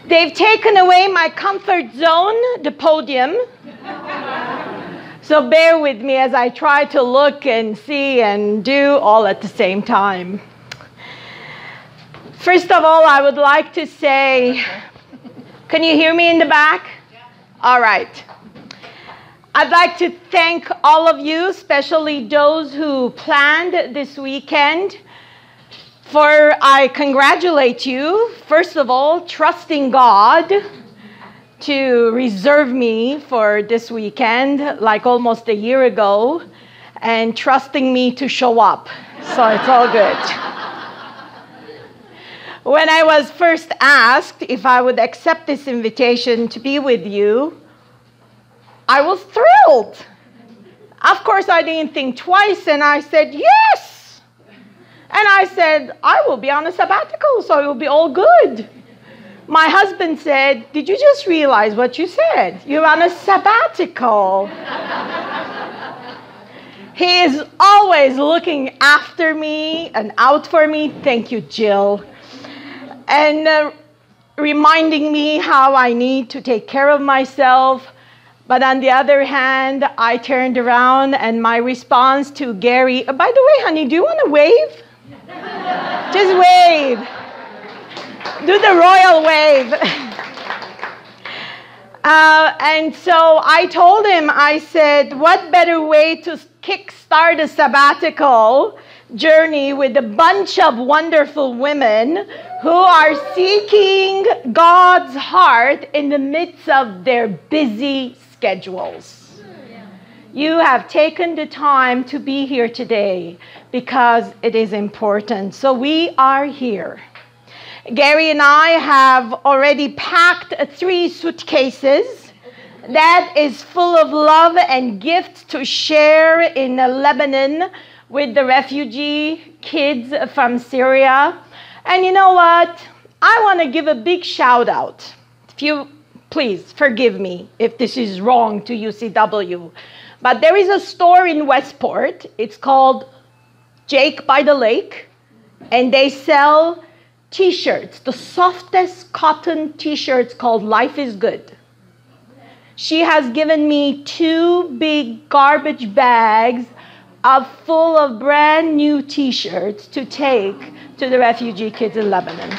They've taken away my comfort zone, the podium. So bear with me as I try to look and see and do all at the same time. First of all, I would like to say, can you hear me in the back? All right. I'd like to thank all of you, especially those who planned this weekend. For I congratulate you, first of all, trusting God to reserve me for this weekend, like almost a year ago, and trusting me to show up. So it's all good. When I was first asked if I would accept this invitation to be with you, I was thrilled. Of course, I didn't think twice, and I said, yes. And I said, I will be on a sabbatical, so it will be all good. My husband said, did you just realize what you said? You're on a sabbatical. He is always looking after me and out for me. Thank you, Jill. And reminding me how I need to take care of myself. But on the other hand, I turned around and my response to Gary, by the way, honey, do you want to wave? Just wave. Do the royal wave. And so I told him, I said, what better way to kickstart a sabbatical journey with a bunch of wonderful women who are seeking God's heart in the midst of their busy schedules. You have taken the time to be here today because it is important. So we are here. Gary and I have already packed 3 suitcases that is full of love and gifts to share in Lebanon with the refugee kids from Syria. And you know what? I want to give a big shout out. Please forgive me if this is wrong to UCW. But there is a store in Westport. It's called Jake by the Lake. And they sell T-shirts, the softest cotton T-shirts called Life is Good. She has given me 2 big garbage bags full of brand new T-shirts to take to the refugee kids in Lebanon.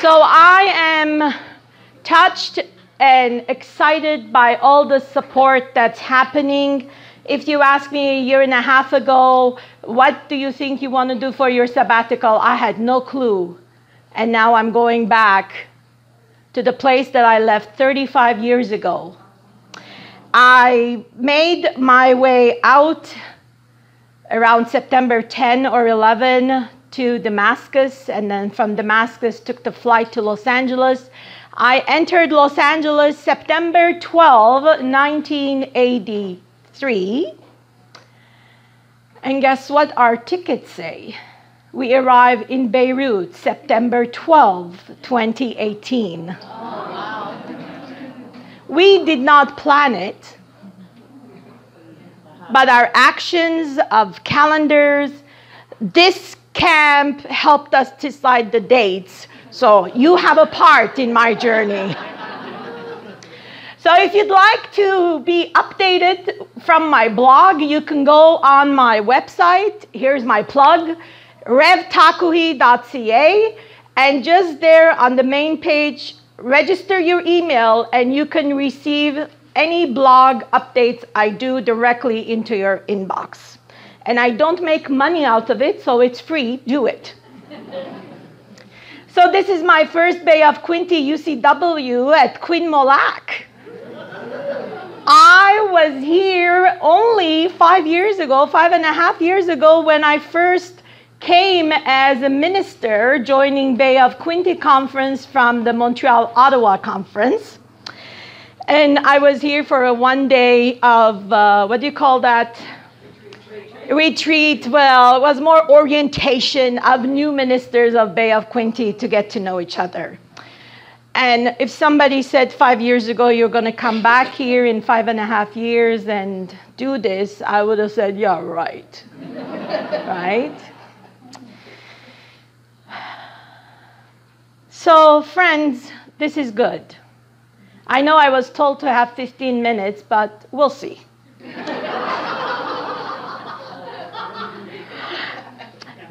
So I am touched and excited by all the support that's happening. If you asked me a year and a half ago, what do you think you want to do for your sabbatical? I had no clue. And now I'm going back to the place that I left 35 years ago. I made my way out around September 10 or 11 to Damascus, and then from Damascus took the flight to Los Angeles. I entered Los Angeles September 12, 1983. And guess what our tickets say? We arrived in Beirut September 12, 2018. Oh, wow. We did not plan it, but our actions of calendars, this camp helped us decide the dates. So you have a part in my journey. So if you'd like to be updated from my blog, you can go on my website. Here's my plug, revtakuhi.ca. And just there on the main page, register your email and you can receive any blog updates I do directly into your inbox. And I don't make money out of it, so it's free. Do it. So this is my first Bay of Quinte UCW at Quin Mo-Lac. I was here only 5 years ago, 5.5 years ago, when I first came as a minister joining Bay of Quinte conference from the Montreal-Ottawa conference. And I was here for a 1 day of, what do you call that? Retreat. Well, it was more orientation of new ministers of Bay of Quinte to get to know each other. And if somebody said 5 years ago, you're going to come back here in 5.5 years and do this, I would have said, yeah, right. Right? So, friends, this is good. I know I was told to have 15 minutes, but we'll see.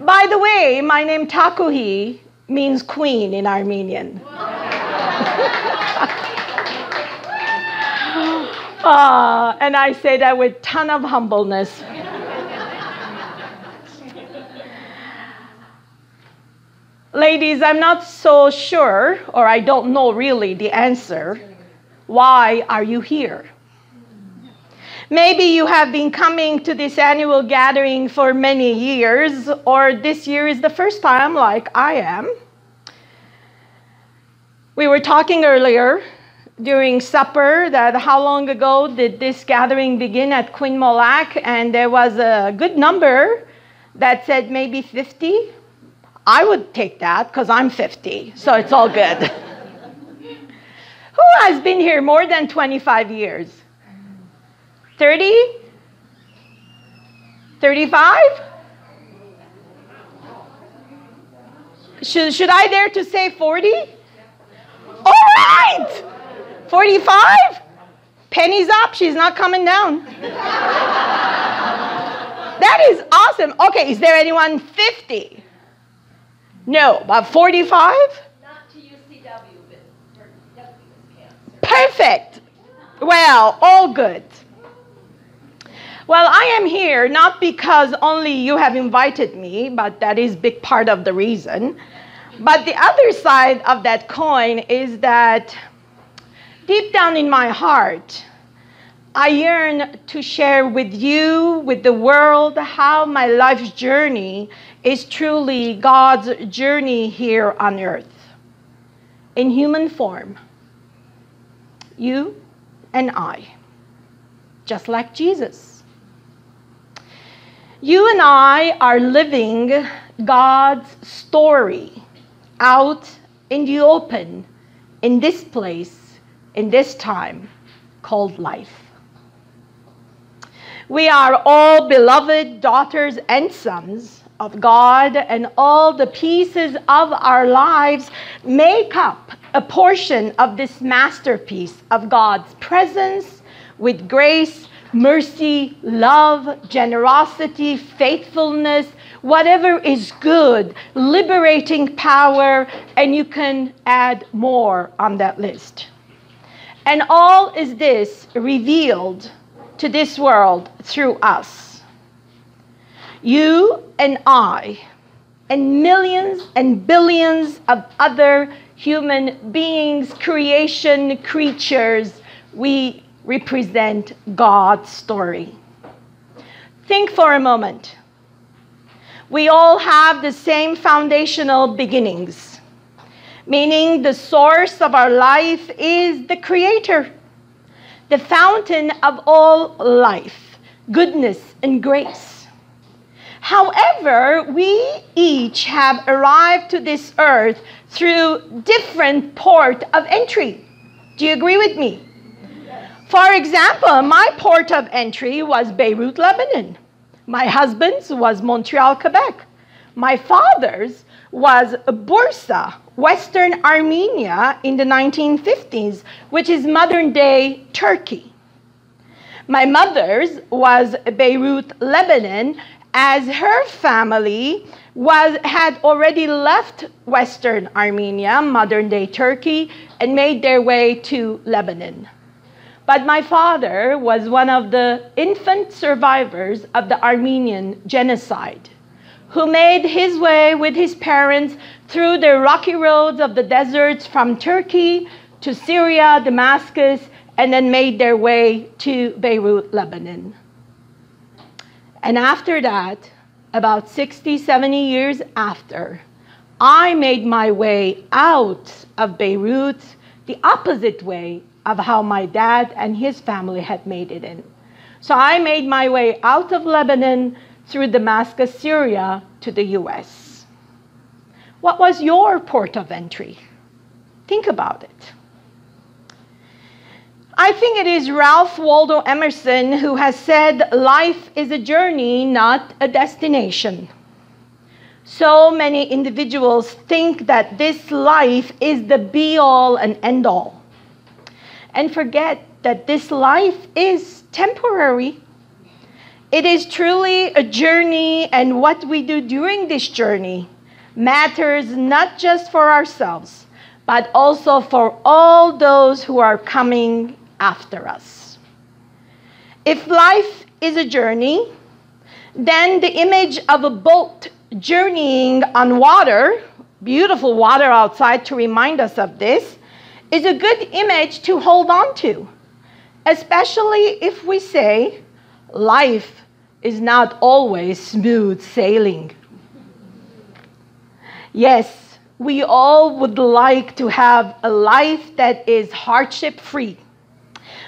By the way, my name Takuhi means queen in Armenian. And I say that with a ton of humbleness. Ladies, I'm not so sure, or I don't know really the answer. Why are you here? Maybe you have been coming to this annual gathering for many years, or this year is the first time, like I am. We were talking earlier during supper that how long ago did this gathering begin at Quin, Mo-Lac, and there was a good number that said maybe 50. I would take that because I'm 50, so it's all good. Who has been here more than 25 years? 30? 35? Should I dare to say 40? All right! 45? Penny's up. She's not coming down. That is awesome. Okay, is there anyone 50? No, but 45? Not to UCW, but for W camp. Perfect. Well, all good. Well, I am here not because only you have invited me, but that is a big part of the reason. But the other side of that coin is that deep down in my heart, I yearn to share with you, with the world, how my life's journey is truly God's journey here on earth, in human form. You and I, just like Jesus. You and I are living God's story out in the open, in this place, in this time called life. We are all beloved daughters and sons of God, and all the pieces of our lives make up a portion of this masterpiece of God's presence with grace, mercy, love, generosity, faithfulness, whatever is good, liberating power, and you can add more on that list. And all is this revealed to this world through us. You and I, and millions and billions of other human beings, creation, creatures, we represent God's story. Think for a moment. We all have the same foundational beginnings, meaning the source of our life is the Creator, the fountain of all life, goodness and grace. However, we each have arrived to this earth through different port of entry. Do you agree with me? For example, my port of entry was Beirut, Lebanon. My husband's was Montreal, Quebec. My father's was Bursa, Western Armenia in the 1950s, which is modern-day Turkey. My mother's was Beirut, Lebanon, as her family had already left Western Armenia, modern-day Turkey, and made their way to Lebanon. But my father was one of the infant survivors of the Armenian genocide, who made his way with his parents through the rocky roads of the deserts from Turkey to Syria, Damascus, and then made their way to Beirut, Lebanon. And after that, about 60, 70 years after, I made my way out of Beirut the opposite way of how my dad and his family had made it in. So I made my way out of Lebanon through Damascus, Syria, to the US. What was your port of entry? Think about it. I think it is Ralph Waldo Emerson who has said, life is a journey, not a destination. So many individuals think that this life is the be-all and end-all, and forget that this life is temporary. It is truly a journey, and what we do during this journey matters not just for ourselves, but also for all those who are coming after us. If life is a journey, then the image of a boat journeying on water, beautiful water outside to remind us of this, is a good image to hold on to, especially if we say life is not always smooth sailing. Yes, we all would like to have a life that is hardship-free,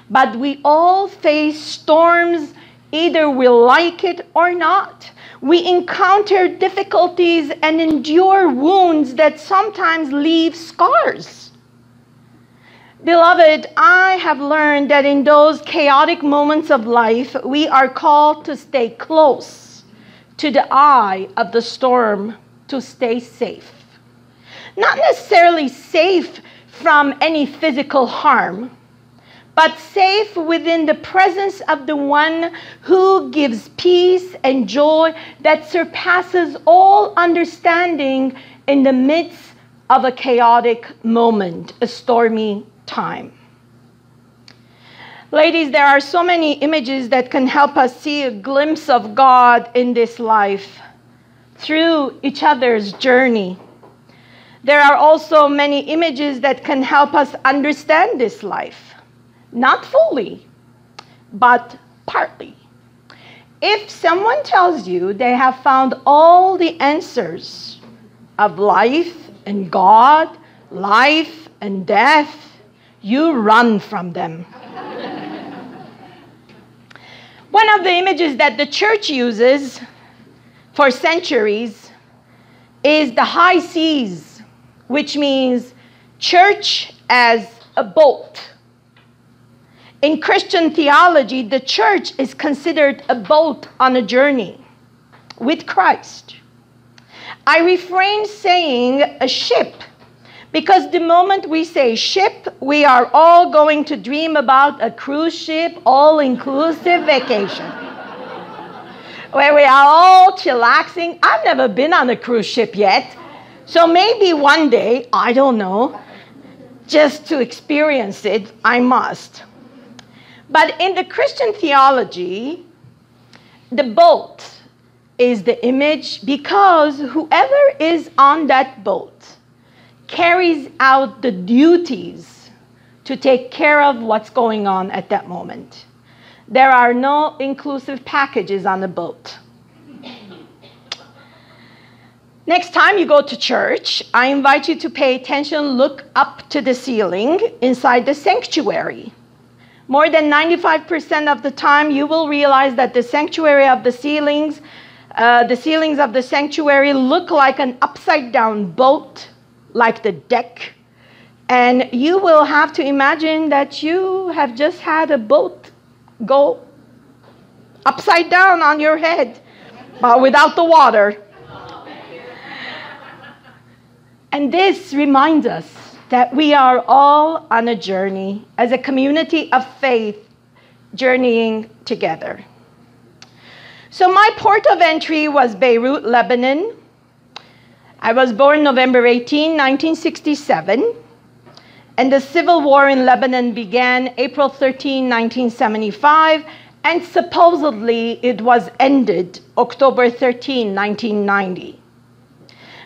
but we all face storms, either we like it or not. We encounter difficulties and endure wounds that sometimes leave scars. Beloved, I have learned that in those chaotic moments of life, we are called to stay close to the eye of the storm, to stay safe. Not necessarily safe from any physical harm, but safe within the presence of the one who gives peace and joy that surpasses all understanding in the midst of a chaotic moment, a stormy time. Ladies, there are so many images that can help us see a glimpse of God in this life through each other's journey. There are also many images that can help us understand this life. Not fully, but partly. If someone tells you they have found all the answers of life and God, life and death, you run from them. One of the images that the church uses for centuries is the high seas, which means church as a boat. In Christian theology, the church is considered a boat on a journey with Christ. I refrain saying a ship because the moment we say ship, we are all going to dream about a cruise ship, all-inclusive vacation where we are all chillaxing. I've never been on a cruise ship yet, so maybe one day, I don't know, just to experience it, I must. But in the Christian theology, the boat is the image because whoever is on that boat carries out the duties to take care of what's going on at that moment. There are no inclusive packages on the boat. Next time you go to church, I invite you to pay attention, look up to the ceiling inside the sanctuary. More than 95% of the time, you will realize that the sanctuary of the ceilings of the sanctuary look like an upside-down boat, like the deck. And you will have to imagine that you have just had a boat go upside down on your head, but without the water. And this reminds us that we are all on a journey as a community of faith, journeying together. So my port of entry was Beirut, Lebanon. I was born November 18, 1967, and the civil war in Lebanon began April 13, 1975, and supposedly it was ended October 13, 1990.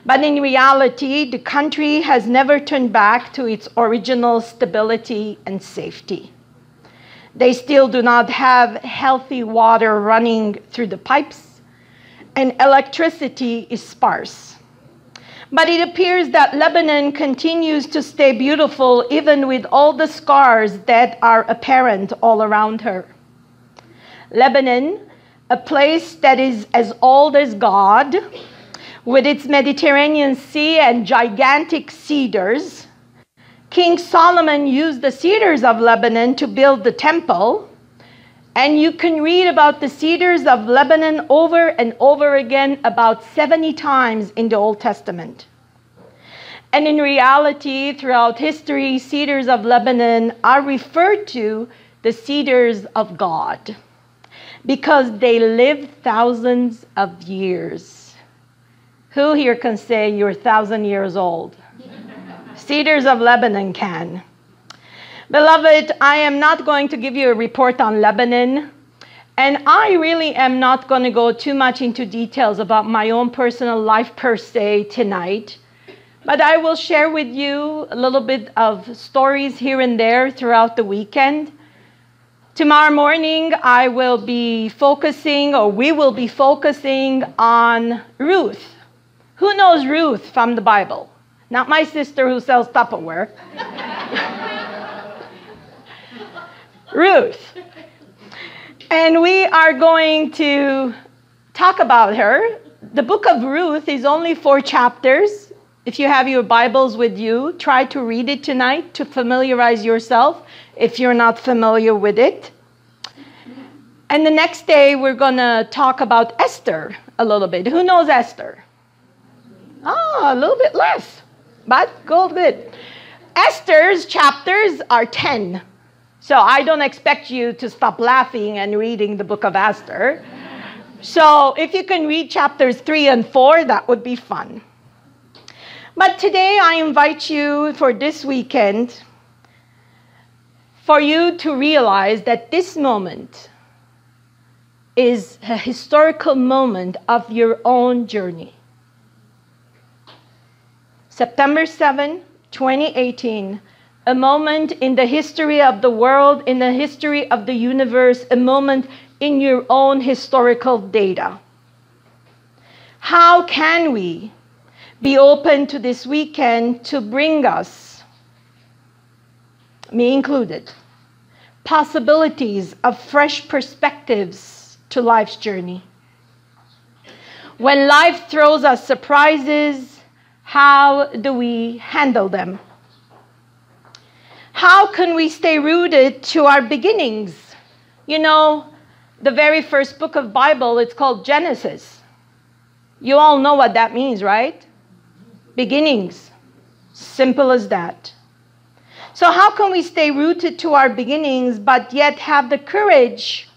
But in reality, the country has never turned back to its original stability and safety. They still do not have healthy water running through the pipes, and electricity is sparse. But it appears that Lebanon continues to stay beautiful even with all the scars that are apparent all around her. Lebanon, a place that is as old as God, with its Mediterranean Sea and gigantic cedars. King Solomon used the cedars of Lebanon to build the temple, And you can read about the cedars of Lebanon over and over again about 70 times in the Old Testament. And in reality, throughout history, cedars of Lebanon are referred to the cedars of God because they live thousands of years. Who here can say you're 1,000 years old? Cedars of Lebanon can. Beloved, I am not going to give you a report on Lebanon, and I really am not going to go too much into details about my own personal life per se tonight, but I will share with you a little bit of stories here and there throughout the weekend. Tomorrow morning, I will be focusing, or we will be focusing on Ruth. Who knows Ruth from the Bible? Not my sister who sells Tupperware. Ruth. And we are going to talk about her. The book of Ruth is only 4 chapters. If you have your Bibles with you, try to read it tonight to familiarize yourself if you're not familiar with it. And the next day, we're going to talk about Esther a little bit. Who knows Esther? Oh, a little bit less, but good. Esther's chapters are 10. So I don't expect you to stop laughing and reading the book of Esther. So if you can read chapters 3 and 4, that would be fun. But today I invite you for this weekend for you to realize that this moment is a historical moment of your own journey. September 7, 2018, a moment in the history of the world, in the history of the universe, a moment in your own historical data. How can we be open to this weekend to bring us, me included, possibilities of fresh perspectives to life's journey? When life throws us surprises, how do we handle them? How can we stay rooted to our beginnings? You know, the very first book of Bible, it's called Genesis. You all know what that means, right? Beginnings. Simple as that. So how can we stay rooted to our beginnings, but yet have the courage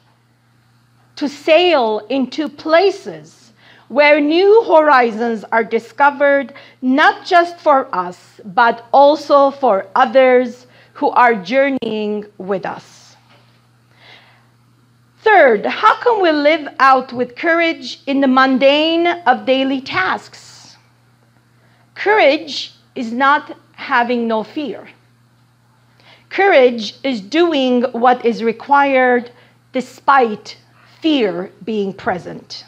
to sail into places where new horizons are discovered, not just for us, but also for others who are journeying with us? Third, how can we live out with courage in the mundane of daily tasks? Courage is not having no fear. Courage is doing what is required despite fear being present.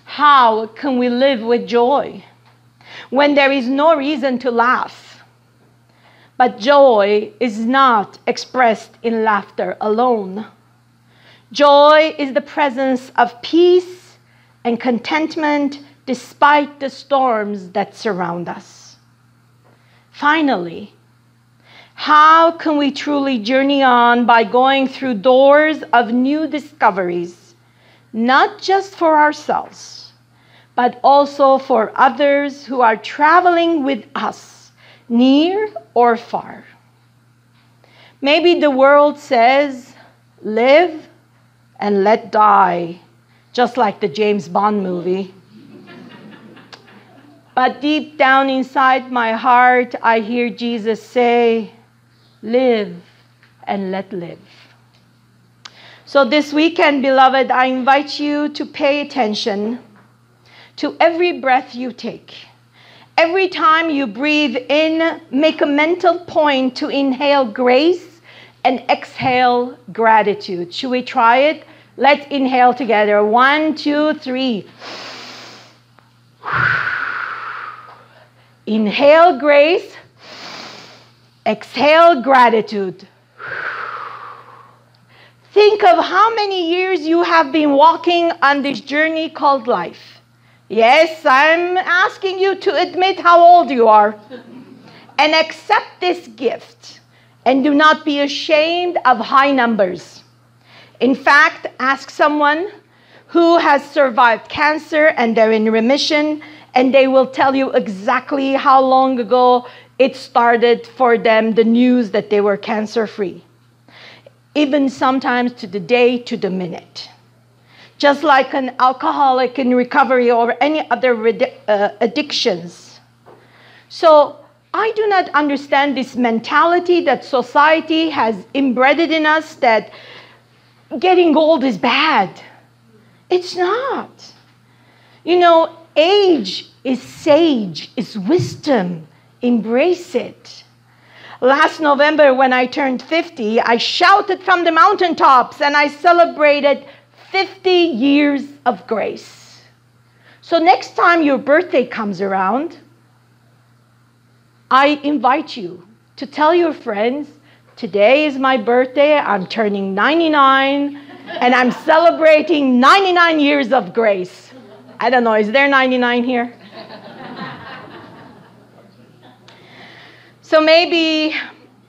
How can we live with joy when there is no reason to laugh? But joy is not expressed in laughter alone. Joy is the presence of peace and contentment despite the storms that surround us. Finally, how can we truly journey on by going through doors of new discoveries, not just for ourselves, but also for others who are traveling with us, near or far? Maybe the world says, live and let die, just like the James Bond movie. But deep down inside my heart, I hear Jesus say, live and let live. So this weekend, beloved, I invite you to pay attention to every breath you take. Every time you breathe in, make a mental point to inhale grace and exhale gratitude. Should we try it? Let's inhale together. 1, 2, 3. Inhale grace. Exhale gratitude. Think of how many years you have been walking on this journey called life. Yes, I'm asking you to admit how old you are. And accept this gift. And do not be ashamed of high numbers. In fact, ask someone who has survived cancer and they're in remission, and they will tell you exactly how long ago it started for them, the news that they were cancer-free. Even sometimes to the day, to the minute. Just like an alcoholic in recovery or any other addictions. So I do not understand this mentality that society has embedded in us that getting old is bad. It's not. You know, age is sage, is wisdom. Embrace it. Last November, when I turned 50, I shouted from the mountaintops and I celebrated 50 years of grace. So next time your birthday comes around, I invite you to tell your friends, today is my birthday, I'm turning 99, and I'm celebrating 99 years of grace. I don't know, is there 99 here? So maybe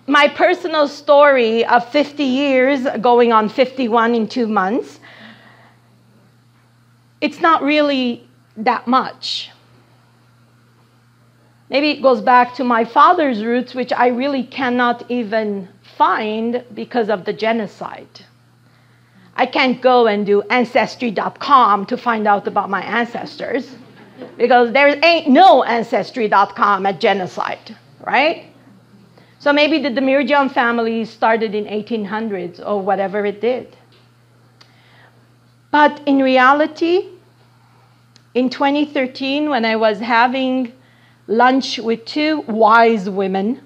my personal story of 50 years, going on 51 in 2 months, it's not really that much. Maybe it goes back to my father's roots, which I really cannot even find because of the genocide. I can't go and do Ancestry.com to find out about my ancestors, because there ain't no Ancestry.com at genocide, right? So maybe the Demirjian family started in 1800s or whatever it did. But in reality, in 2013, when I was having lunch with 2 wise women,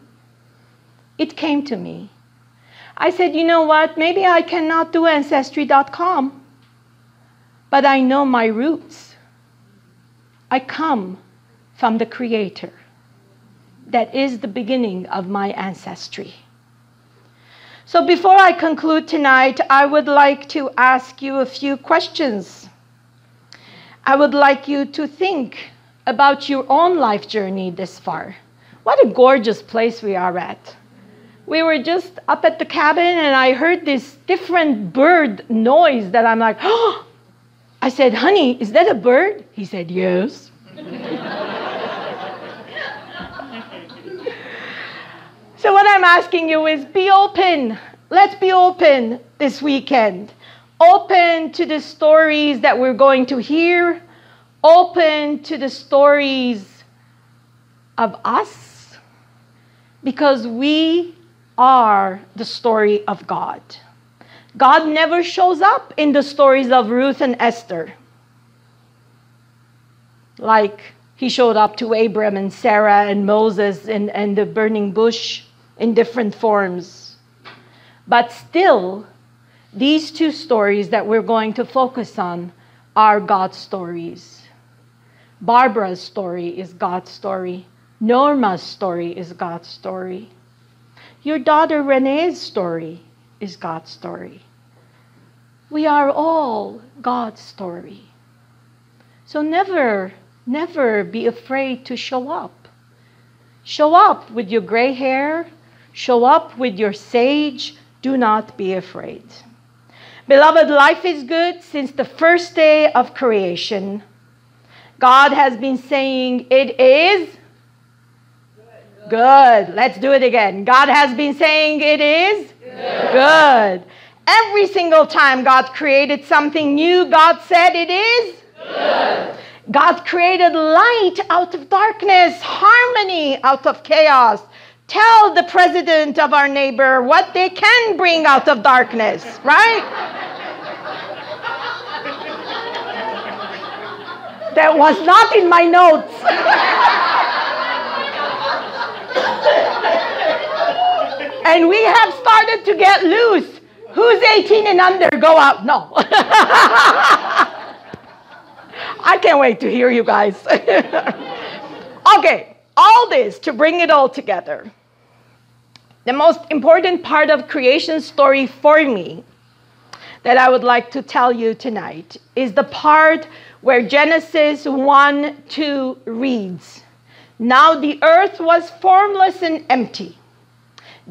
it came to me. I said, you know what, maybe I cannot do Ancestry.com, but I know my roots. I come from the Creator. That is the beginning of my ancestry. So before I conclude tonight, I would like to ask you a few questions. I would like you to think about your own life journey this far. What a gorgeous place we are at. We were just up at the cabin and I heard this different bird noise that I'm like, oh! I said, honey, is that a bird? He said, yes. So what I'm asking you is be open. Let's be open this weekend. Open to the stories that we're going to hear. Open to the stories of us. Because we are the story of God. God never shows up in the stories of Ruth and Esther. Like he showed up to Abram and Sarah and Moses and the burning bush in different forms. But still, these 2 stories that we're going to focus on are God's stories. Barbara's story is God's story. Norma's story is God's story. Your daughter Renee's story is God's story. We are all God's story. So never, never be afraid to show up. Show up with your gray hair. Show up with your sage. Do not be afraid. Beloved, life is good since the first day of creation. God has been saying it is good. Let's do it again. God has been saying it is good. Every single time God created something new, God said it is good. God created light out of darkness, harmony out of chaos. Tell the president of our neighbor what they can bring out of darkness, right? That was not in my notes. And we have started to get loose. Who's 18 and under? Go out. No. I can't wait to hear you guys. Okay, all this to bring it all together. The most important part of creation story for me that I would like to tell you tonight is the part where Genesis 1:2 reads, "Now the earth was formless and empty.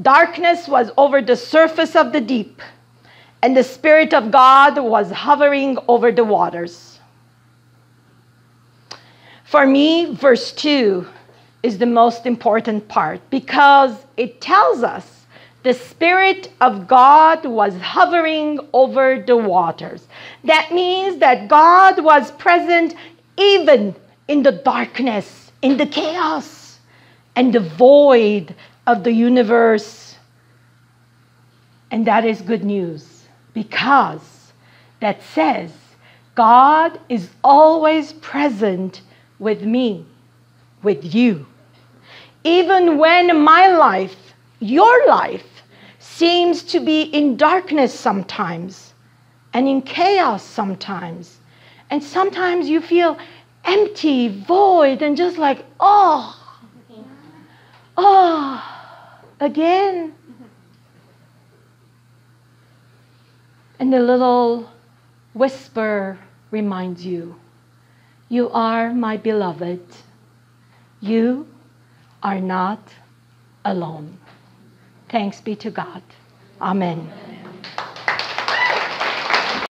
Darkness was over the surface of the deep, and the Spirit of God was hovering over the waters. For me, verse 2 is the most important part because it tells us the Spirit of God was hovering over the waters. That means that God was present even in the darkness, in the chaos, and the void of the universe. And that is good news because that says God is always present with me, with you. Even when my life, your life, seems to be in darkness sometimes and in chaos sometimes. And sometimes you feel empty, void, and just like, oh, again. And the little whisper reminds you, you are my beloved. You are not alone. Thanks be to God. Amen.